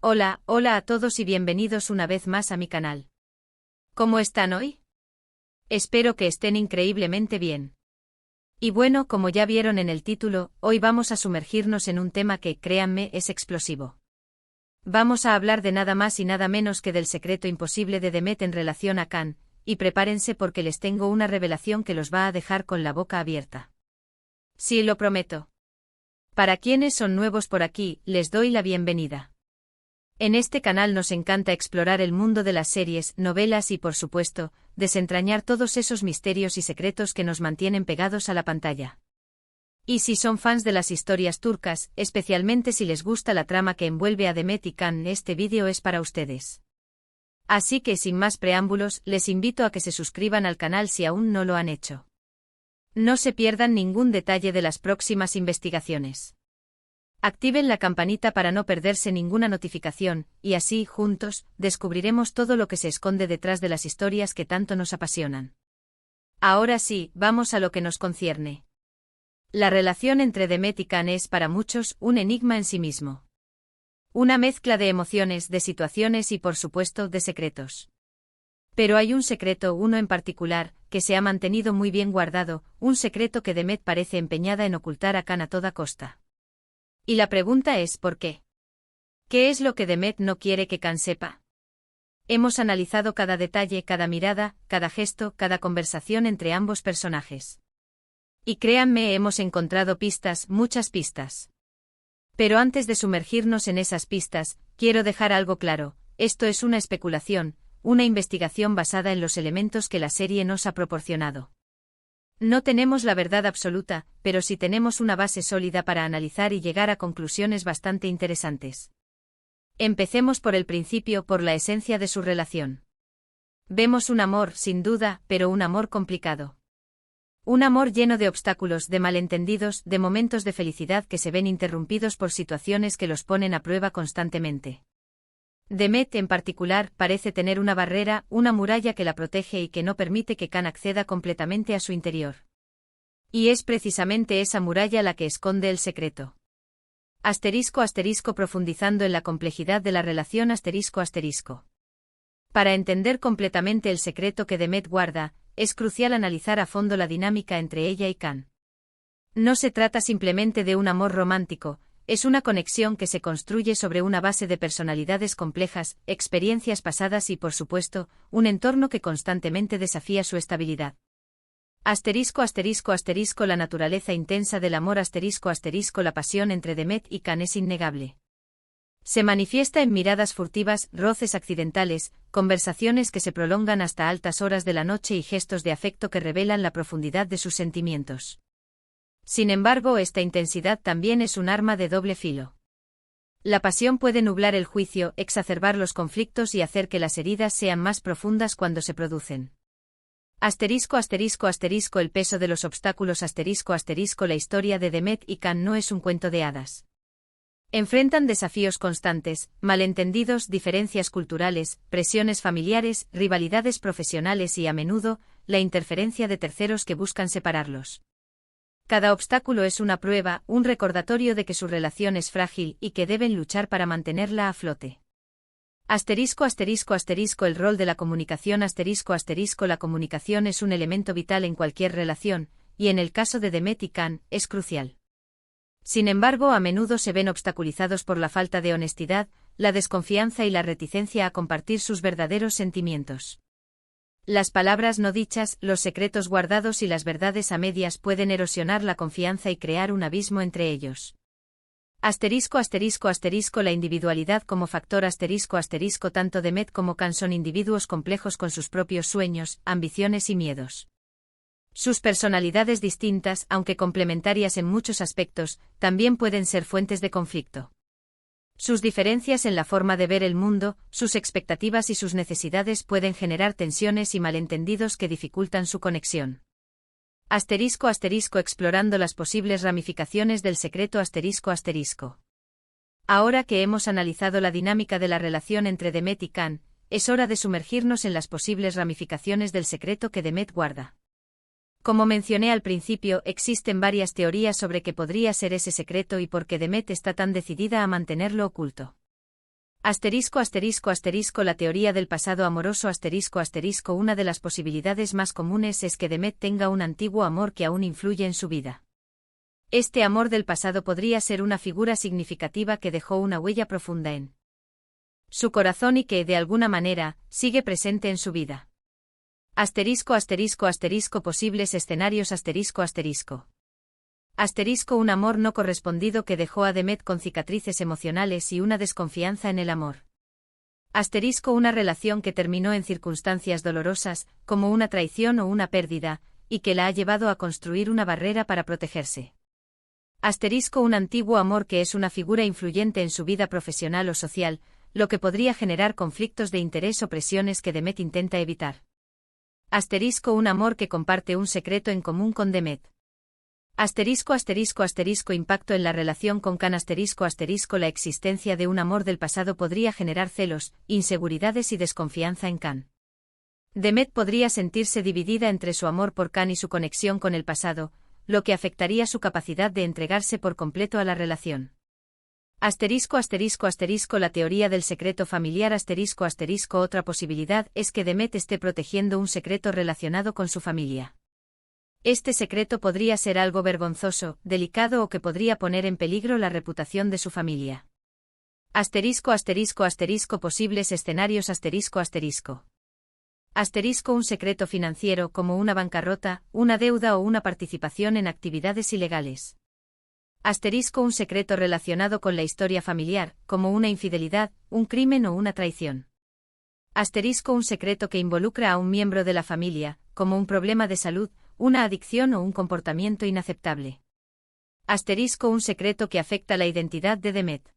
Hola, hola a todos y bienvenidos una vez más a mi canal. ¿Cómo están hoy? Espero que estén increíblemente bien. Y bueno, como ya vieron en el título, hoy vamos a sumergirnos en un tema que, créanme, es explosivo. Vamos a hablar de nada más y nada menos que del secreto imposible de Demet en relación a Khan, y prepárense porque les tengo una revelación que los va a dejar con la boca abierta. Sí, lo prometo. Para quienes son nuevos por aquí, les doy la bienvenida. En este canal nos encanta explorar el mundo de las series, novelas y, por supuesto, desentrañar todos esos misterios y secretos que nos mantienen pegados a la pantalla. Y si son fans de las historias turcas, especialmente si les gusta la trama que envuelve a Demet y Khan, este vídeo es para ustedes. Así que sin más preámbulos, les invito a que se suscriban al canal si aún no lo han hecho. No se pierdan ningún detalle de las próximas investigaciones. Activen la campanita para no perderse ninguna notificación, y así, juntos, descubriremos todo lo que se esconde detrás de las historias que tanto nos apasionan. Ahora sí, vamos a lo que nos concierne. La relación entre Demet y Khan es para muchos un enigma en sí mismo. Una mezcla de emociones, de situaciones y por supuesto de secretos. Pero hay un secreto, uno en particular, que se ha mantenido muy bien guardado, un secreto que Demet parece empeñada en ocultar a Khan a toda costa. Y la pregunta es ¿por qué? ¿Qué es lo que Demet no quiere que Khan sepa? Hemos analizado cada detalle, cada mirada, cada gesto, cada conversación entre ambos personajes. Y créanme, hemos encontrado pistas, muchas pistas. Pero antes de sumergirnos en esas pistas, quiero dejar algo claro, esto es una especulación, una investigación basada en los elementos que la serie nos ha proporcionado. No tenemos la verdad absoluta, pero sí tenemos una base sólida para analizar y llegar a conclusiones bastante interesantes. Empecemos por el principio, por la esencia de su relación. Vemos un amor, sin duda, pero un amor complicado. Un amor lleno de obstáculos, de malentendidos, de momentos de felicidad que se ven interrumpidos por situaciones que los ponen a prueba constantemente. Demet, en particular, parece tener una barrera, una muralla que la protege y que no permite que Khan acceda completamente a su interior. Y es precisamente esa muralla la que esconde el secreto. Profundizando en la complejidad de la relación Para entender completamente el secreto que Demet guarda, es crucial analizar a fondo la dinámica entre ella y Khan. No se trata simplemente de un amor romántico, es una conexión que se construye sobre una base de personalidades complejas, experiencias pasadas y, por supuesto, un entorno que constantemente desafía su estabilidad. La naturaleza intensa del amor la pasión entre Demet y Khan es innegable. Se manifiesta en miradas furtivas, roces accidentales, conversaciones que se prolongan hasta altas horas de la noche y gestos de afecto que revelan la profundidad de sus sentimientos. Sin embargo, esta intensidad también es un arma de doble filo. La pasión puede nublar el juicio, exacerbar los conflictos y hacer que las heridas sean más profundas cuando se producen. El peso de los obstáculos La historia de Demet y Khan no es un cuento de hadas. Enfrentan desafíos constantes, malentendidos, diferencias culturales, presiones familiares, rivalidades profesionales y a menudo, la interferencia de terceros que buscan separarlos. Cada obstáculo es una prueba, un recordatorio de que su relación es frágil y que deben luchar para mantenerla a flote. El rol de la comunicación La comunicación es un elemento vital en cualquier relación, y en el caso de Demet y Khan, es crucial. Sin embargo, a menudo se ven obstaculizados por la falta de honestidad, la desconfianza y la reticencia a compartir sus verdaderos sentimientos. Las palabras no dichas, los secretos guardados y las verdades a medias pueden erosionar la confianza y crear un abismo entre ellos. La individualidad como factor Tanto Demet como Khan son individuos complejos con sus propios sueños, ambiciones y miedos. Sus personalidades distintas, aunque complementarias en muchos aspectos, también pueden ser fuentes de conflicto. Sus diferencias en la forma de ver el mundo, sus expectativas y sus necesidades pueden generar tensiones y malentendidos que dificultan su conexión. Explorando las posibles ramificaciones del secreto Ahora que hemos analizado la dinámica de la relación entre Demet y Khan, es hora de sumergirnos en las posibles ramificaciones del secreto que Demet guarda. Como mencioné al principio, existen varias teorías sobre qué podría ser ese secreto y por qué Demet está tan decidida a mantenerlo oculto. Asterisco asterisco asterisco La teoría del pasado amoroso asterisco asterisco Una de las posibilidades más comunes es que Demet tenga un antiguo amor que aún influye en su vida. Este amor del pasado podría ser una figura significativa que dejó una huella profunda en su corazón y que, de alguna manera, sigue presente en su vida. Asterisco asterisco asterisco Posibles escenarios asterisco asterisco. Asterisco Un amor no correspondido que dejó a Demet con cicatrices emocionales y una desconfianza en el amor. Asterisco Una relación que terminó en circunstancias dolorosas, como una traición o una pérdida, y que la ha llevado a construir una barrera para protegerse. Asterisco Un antiguo amor que es una figura influyente en su vida profesional o social, lo que podría generar conflictos de interés o presiones que Demet intenta evitar. Asterisco Un amor que comparte un secreto en común con Demet. Asterisco asterisco asterisco Impacto en la relación con Can asterisco asterisco La existencia de un amor del pasado podría generar celos, inseguridades y desconfianza en Can. Demet podría sentirse dividida entre su amor por Can y su conexión con el pasado, lo que afectaría su capacidad de entregarse por completo a la relación. Asterisco asterisco asterisco La teoría del secreto familiar asterisco asterisco Otra posibilidad es que Demet esté protegiendo un secreto relacionado con su familia. Este secreto podría ser algo vergonzoso, delicado o que podría poner en peligro la reputación de su familia. Asterisco asterisco asterisco Posibles escenarios asterisco asterisco. Asterisco Un secreto financiero como una bancarrota, una deuda o una participación en actividades ilegales. Asterisco Un secreto relacionado con la historia familiar, como una infidelidad, un crimen o una traición. Asterisco Un secreto que involucra a un miembro de la familia, como un problema de salud, una adicción o un comportamiento inaceptable. Asterisco Un secreto que afecta la identidad de Demet.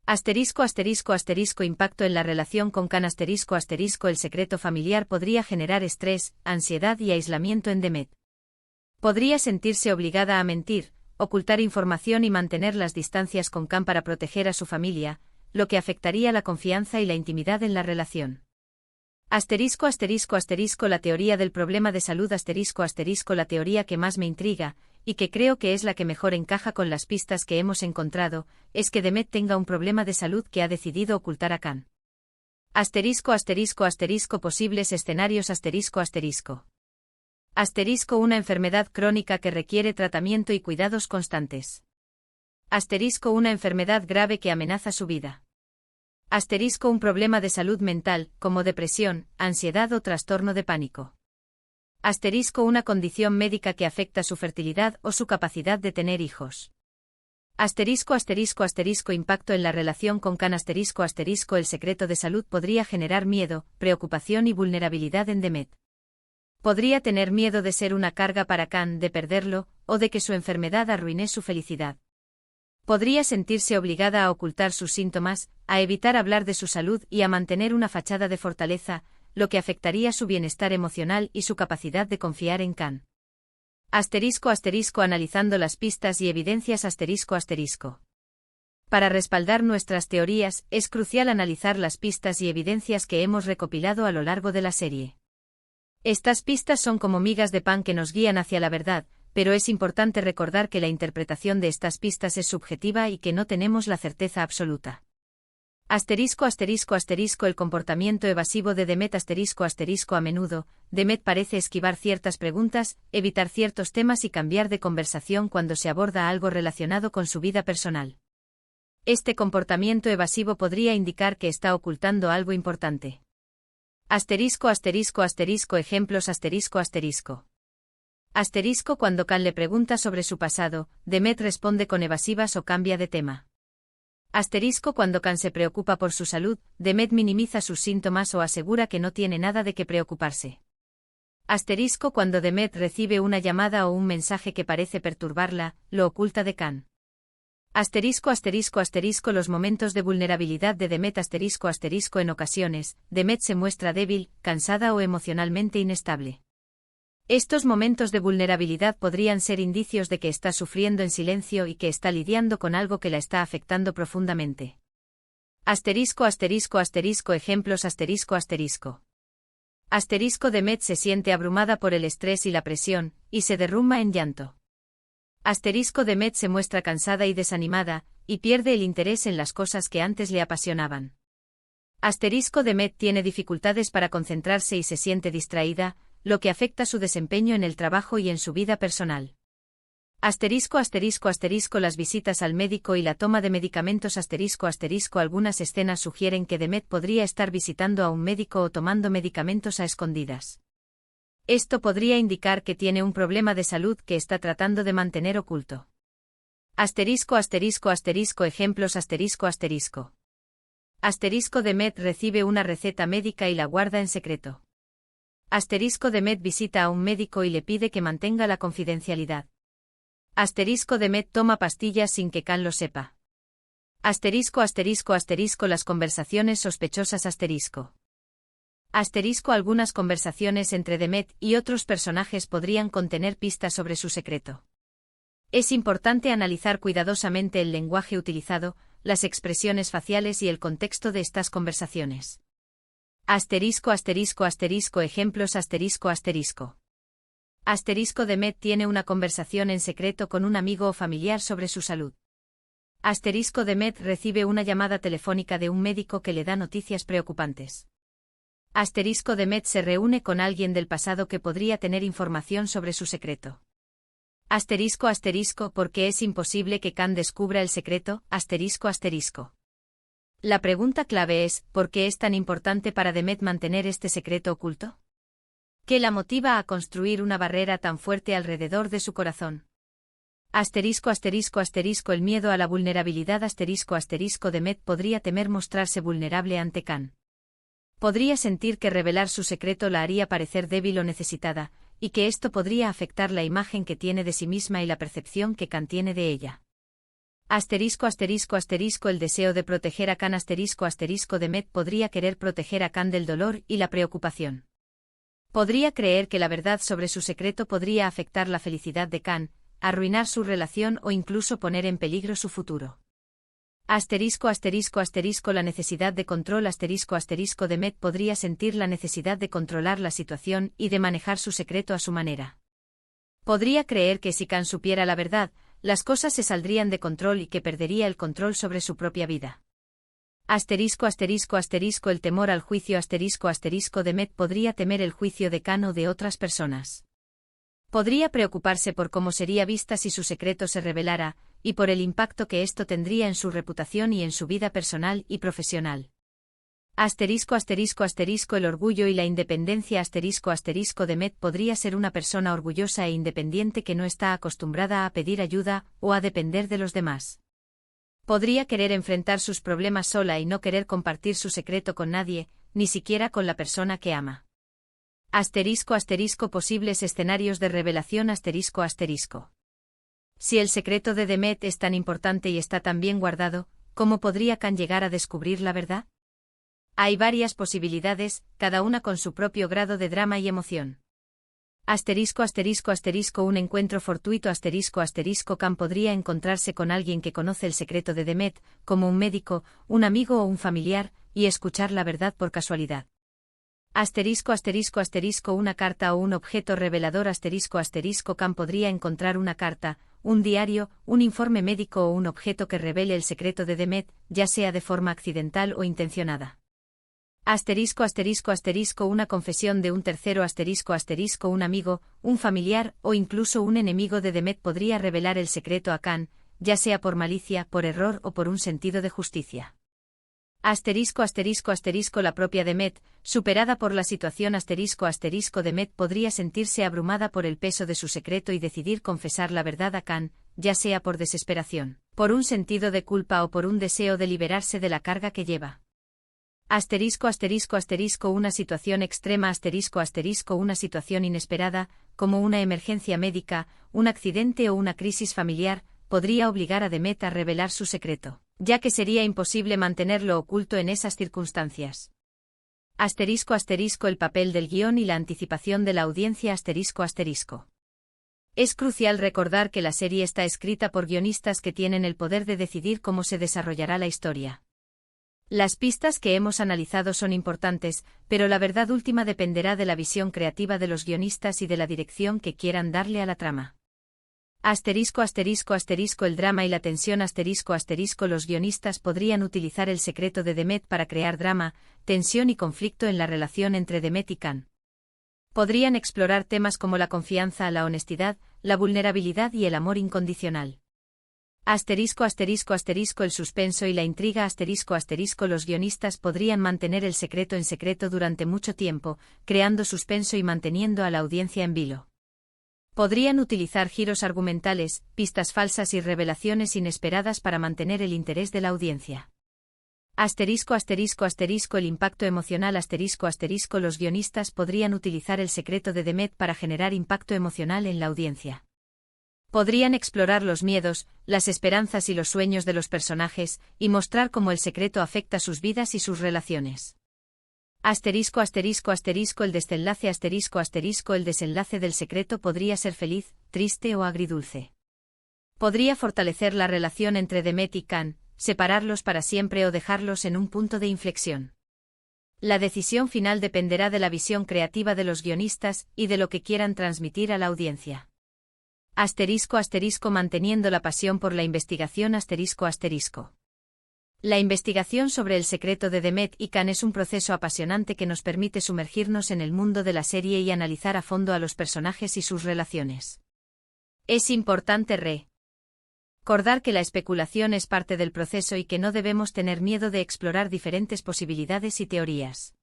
Asterisco asterisco asterisco Impacto en la relación con Can asterisco asterisco El secreto familiar podría generar estrés, ansiedad y aislamiento en Demet. Podría sentirse obligada a mentir, ocultar información y mantener las distancias con Can para proteger a su familia, lo que afectaría la confianza y la intimidad en la relación. Asterisco asterisco asterisco La teoría del problema de salud asterisco asterisco La teoría que más me intriga, y que creo que es la que mejor encaja con las pistas que hemos encontrado, es que Demet tenga un problema de salud que ha decidido ocultar a Can. Asterisco asterisco asterisco Posibles escenarios asterisco asterisco. Asterisco Una enfermedad crónica que requiere tratamiento y cuidados constantes. Asterisco Una enfermedad grave que amenaza su vida. Asterisco Un problema de salud mental, como depresión, ansiedad o trastorno de pánico. Asterisco Una condición médica que afecta su fertilidad o su capacidad de tener hijos. Asterisco asterisco asterisco Impacto en la relación con Can asterisco asterisco El secreto de salud podría generar miedo, preocupación y vulnerabilidad en Demet. Podría tener miedo de ser una carga para Can, de perderlo, o de que su enfermedad arruine su felicidad. Podría sentirse obligada a ocultar sus síntomas, a evitar hablar de su salud y a mantener una fachada de fortaleza, lo que afectaría su bienestar emocional y su capacidad de confiar en Can. Asterisco asterisco Analizando las pistas y evidencias asterisco asterisco. Para respaldar nuestras teorías, es crucial analizar las pistas y evidencias que hemos recopilado a lo largo de la serie. Estas pistas son como migas de pan que nos guían hacia la verdad, pero es importante recordar que la interpretación de estas pistas es subjetiva y que no tenemos la certeza absoluta. Asterisco asterisco asterisco El comportamiento evasivo de Demet asterisco asterisco A menudo, Demet parece esquivar ciertas preguntas, evitar ciertos temas y cambiar de conversación cuando se aborda algo relacionado con su vida personal. Este comportamiento evasivo podría indicar que está ocultando algo importante. Asterisco asterisco asterisco Ejemplos asterisco asterisco. Asterisco Cuando Can le pregunta sobre su pasado, Demet responde con evasivas o cambia de tema. Asterisco Cuando Can se preocupa por su salud, Demet minimiza sus síntomas o asegura que no tiene nada de qué preocuparse. Asterisco Cuando Demet recibe una llamada o un mensaje que parece perturbarla, lo oculta de Can. Asterisco asterisco asterisco Los momentos de vulnerabilidad de Demet asterisco asterisco En ocasiones, Demet se muestra débil, cansada o emocionalmente inestable. Estos momentos de vulnerabilidad podrían ser indicios de que está sufriendo en silencio y que está lidiando con algo que la está afectando profundamente. Asterisco asterisco asterisco Ejemplos asterisco asterisco. Asterisco Demet se siente abrumada por el estrés y la presión, y se derrumba en llanto. Asterisco Demet se muestra cansada y desanimada, y pierde el interés en las cosas que antes le apasionaban. Asterisco Demet tiene dificultades para concentrarse y se siente distraída, lo que afecta su desempeño en el trabajo y en su vida personal. Asterisco asterisco asterisco las visitas al médico y la toma de medicamentos asterisco asterisco algunas escenas sugieren que Demet podría estar visitando a un médico o tomando medicamentos a escondidas. Esto podría indicar que tiene un problema de salud que está tratando de mantener oculto. Asterisco asterisco asterisco ejemplos asterisco asterisco. Asterisco Demet recibe una receta médica y la guarda en secreto. Asterisco Demet visita a un médico y le pide que mantenga la confidencialidad. Asterisco Demet toma pastillas sin que Can lo sepa. Asterisco asterisco asterisco las conversaciones sospechosas asterisco. Asterisco algunas conversaciones entre Demet y otros personajes podrían contener pistas sobre su secreto. Es importante analizar cuidadosamente el lenguaje utilizado, las expresiones faciales y el contexto de estas conversaciones. Asterisco asterisco asterisco ejemplos asterisco asterisco. Asterisco Demet tiene una conversación en secreto con un amigo o familiar sobre su salud. Asterisco Demet recibe una llamada telefónica de un médico que le da noticias preocupantes. Asterisco Demet se reúne con alguien del pasado que podría tener información sobre su secreto. Asterisco asterisco porque es imposible que Can descubra el secreto, asterisco asterisco. La pregunta clave es, ¿por qué es tan importante para Demet mantener este secreto oculto? ¿Qué la motiva a construir una barrera tan fuerte alrededor de su corazón? Asterisco asterisco asterisco el miedo a la vulnerabilidad asterisco asterisco Demet podría temer mostrarse vulnerable ante Can. Podría sentir que revelar su secreto la haría parecer débil o necesitada, y que esto podría afectar la imagen que tiene de sí misma y la percepción que Can tiene de ella. Asterisco asterisco asterisco el deseo de proteger a Can asterisco asterisco Demet podría querer proteger a Can del dolor y la preocupación. Podría creer que la verdad sobre su secreto podría afectar la felicidad de Can, arruinar su relación o incluso poner en peligro su futuro. Asterisco asterisco asterisco la necesidad de control asterisco asterisco Demet podría sentir la necesidad de controlar la situación y de manejar su secreto a su manera. Podría creer que si Can supiera la verdad, las cosas se saldrían de control y que perdería el control sobre su propia vida. Asterisco asterisco asterisco el temor al juicio asterisco asterisco Demet podría temer el juicio de Can o de otras personas. Podría preocuparse por cómo sería vista si su secreto se revelara, y por el impacto que esto tendría en su reputación y en su vida personal y profesional. Asterisco asterisco asterisco el orgullo y la independencia asterisco asterisco Demet podría ser una persona orgullosa e independiente que no está acostumbrada a pedir ayuda o a depender de los demás. Podría querer enfrentar sus problemas sola y no querer compartir su secreto con nadie, ni siquiera con la persona que ama. Asterisco asterisco posibles escenarios de revelación asterisco asterisco. Si el secreto de Demet es tan importante y está tan bien guardado, ¿cómo podría Can llegar a descubrir la verdad? Hay varias posibilidades, cada una con su propio grado de drama y emoción. Asterisco asterisco asterisco un encuentro fortuito asterisco asterisco Can podría encontrarse con alguien que conoce el secreto de Demet, como un médico, un amigo o un familiar, y escuchar la verdad por casualidad. Asterisco asterisco asterisco una carta o un objeto revelador asterisco asterisco Can podría encontrar una carta, un diario, un informe médico o un objeto que revele el secreto de Demet, ya sea de forma accidental o intencionada. Asterisco asterisco asterisco una confesión de un tercero asterisco asterisco un amigo, un familiar o incluso un enemigo de Demet podría revelar el secreto a Can, ya sea por malicia, por error o por un sentido de justicia. Asterisco asterisco asterisco la propia Demet, superada por la situación asterisco asterisco Demet podría sentirse abrumada por el peso de su secreto y decidir confesar la verdad a Can, ya sea por desesperación, por un sentido de culpa o por un deseo de liberarse de la carga que lleva. Asterisco asterisco asterisco una situación extrema asterisco asterisco una situación inesperada, como una emergencia médica, un accidente o una crisis familiar, podría obligar a Demet a revelar su secreto, ya que sería imposible mantenerlo oculto en esas circunstancias. Asterisco asterisco el papel del guión y la anticipación de la audiencia asterisco asterisco. Es crucial recordar que la serie está escrita por guionistas que tienen el poder de decidir cómo se desarrollará la historia. Las pistas que hemos analizado son importantes, pero la verdad última dependerá de la visión creativa de los guionistas y de la dirección que quieran darle a la trama. Asterisco asterisco asterisco el drama y la tensión asterisco asterisco los guionistas podrían utilizar el secreto de Demet para crear drama, tensión y conflicto en la relación entre Demet y Can. Podrían explorar temas como la confianza, la honestidad, la vulnerabilidad y el amor incondicional. Asterisco asterisco asterisco el suspenso y la intriga asterisco asterisco los guionistas podrían mantener el secreto en secreto durante mucho tiempo, creando suspenso y manteniendo a la audiencia en vilo. Podrían utilizar giros argumentales, pistas falsas y revelaciones inesperadas para mantener el interés de la audiencia. Asterisco asterisco asterisco el impacto emocional asterisco asterisco los guionistas podrían utilizar el secreto de Demet para generar impacto emocional en la audiencia. Podrían explorar los miedos, las esperanzas y los sueños de los personajes, y mostrar cómo el secreto afecta sus vidas y sus relaciones. Asterisco asterisco asterisco el desenlace asterisco asterisco el desenlace del secreto podría ser feliz, triste o agridulce. Podría fortalecer la relación entre Demet y Can, separarlos para siempre o dejarlos en un punto de inflexión. La decisión final dependerá de la visión creativa de los guionistas y de lo que quieran transmitir a la audiencia. Asterisco asterisco manteniendo la pasión por la investigación asterisco asterisco. La investigación sobre el secreto de Demet y Can es un proceso apasionante que nos permite sumergirnos en el mundo de la serie y analizar a fondo a los personajes y sus relaciones. Es importante recordar que la especulación es parte del proceso y que no debemos tener miedo de explorar diferentes posibilidades y teorías.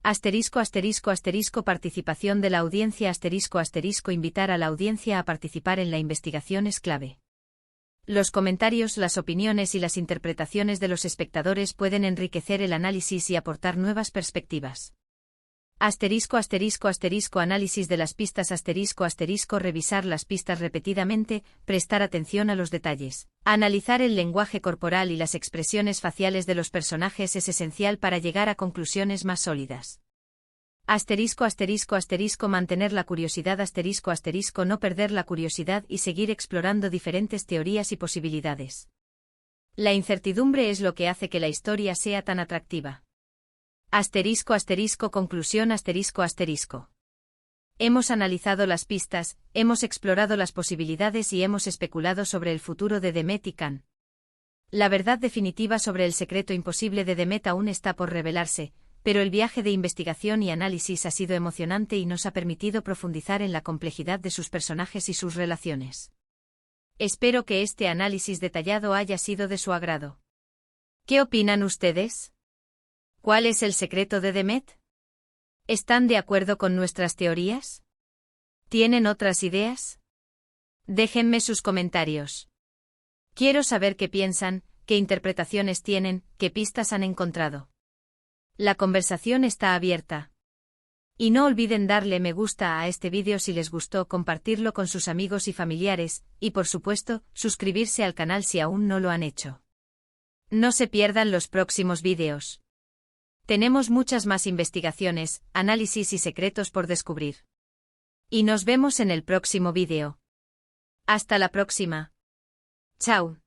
Asterisco asterisco asterisco participación de la audiencia asterisco asterisco invitar a la audiencia a participar en la investigación es clave. Los comentarios, las opiniones y las interpretaciones de los espectadores pueden enriquecer el análisis y aportar nuevas perspectivas. Asterisco asterisco asterisco análisis de las pistas asterisco asterisco revisar las pistas repetidamente, prestar atención a los detalles. Analizar el lenguaje corporal y las expresiones faciales de los personajes es esencial para llegar a conclusiones más sólidas. Asterisco asterisco asterisco mantener la curiosidad asterisco asterisco no perder la curiosidad y seguir explorando diferentes teorías y posibilidades. La incertidumbre es lo que hace que la historia sea tan atractiva. Asterisco asterisco conclusión asterisco asterisco. Hemos analizado las pistas, hemos explorado las posibilidades y hemos especulado sobre el futuro de Demet y Can. La verdad definitiva sobre el secreto imposible de Demet aún está por revelarse, pero el viaje de investigación y análisis ha sido emocionante y nos ha permitido profundizar en la complejidad de sus personajes y sus relaciones. Espero que este análisis detallado haya sido de su agrado. ¿Qué opinan ustedes? ¿Cuál es el secreto de Demet? ¿Están de acuerdo con nuestras teorías? ¿Tienen otras ideas? Déjenme sus comentarios. Quiero saber qué piensan, qué interpretaciones tienen, qué pistas han encontrado. La conversación está abierta. Y no olviden darle me gusta a este vídeo si les gustó, compartirlo con sus amigos y familiares, y por supuesto, suscribirse al canal si aún no lo han hecho. No se pierdan los próximos vídeos. Tenemos muchas más investigaciones, análisis y secretos por descubrir. Y nos vemos en el próximo vídeo. Hasta la próxima. Chao.